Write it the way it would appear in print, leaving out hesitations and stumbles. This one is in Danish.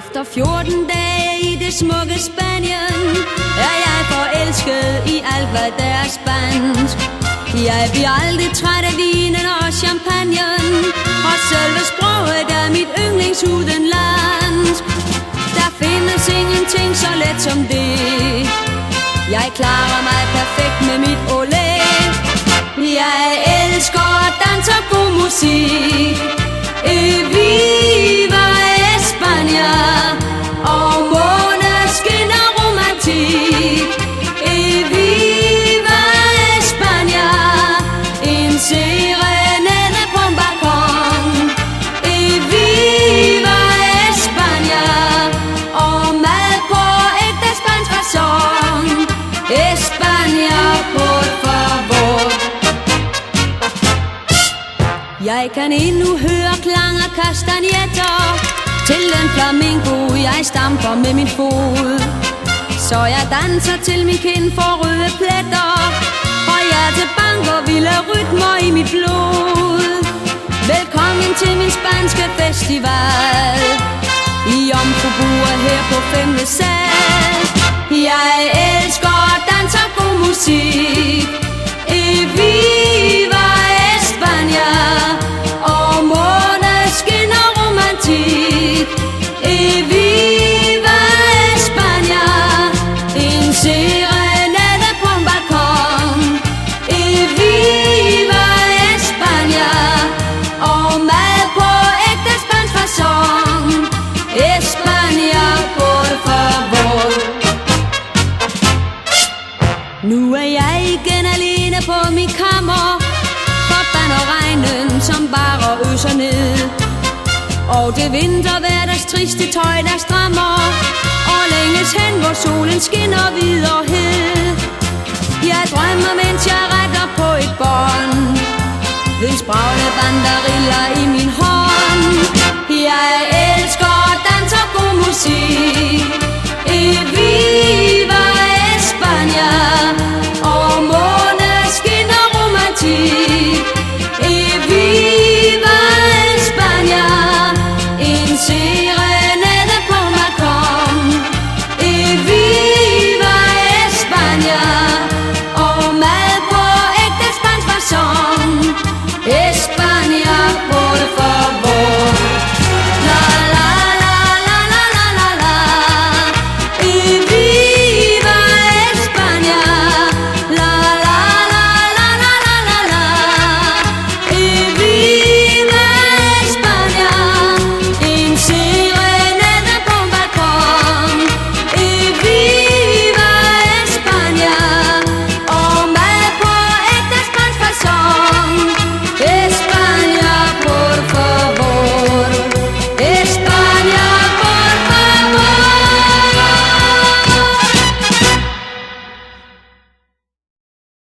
Efter 14 dage i det smukke Spanien er jeg forelsket i alt, hvad der er spansk. Jeg bliver aldrig træt af vinen og champagnen, og selve sproget er mit yndlingsudenlandsk. Der findes ingenting så let som det. Jeg klarer mig perfekt med mit olé. Jeg elsker dans og god musik. Viva España og måneskin og romantik. Viva España, en serenade på en balkon. Viva España og mad på ægte spansk facon. España, por favor. Jeg kan endnu høre klang af kastanjetter til den flamingo, jeg stamper med min fod. Så jeg danser til min kind får røde pletter, og hjertet banker vilde rytmer i mit blod. Velkommen til min spanske festival i Jomfrubure her på 5. sal. Jeg elsker dans og god musik. Viva España og måneskin og romantik. Viva España, en serenade på en balkon. Viva España og mad på ægte spansk facon. España, por favor. Nu er jeg igen alene på mit kammer, forbander regnen som bare øser ned. Og det vinterhverdags triste tøj, der strammer, og længes hen, hvor solen skinner hvid og hed. Jeg drømmer, mens jeg retter på et bånd, ved spragle banderiller i min hånd. Jeg elsker dans og god musik. Viva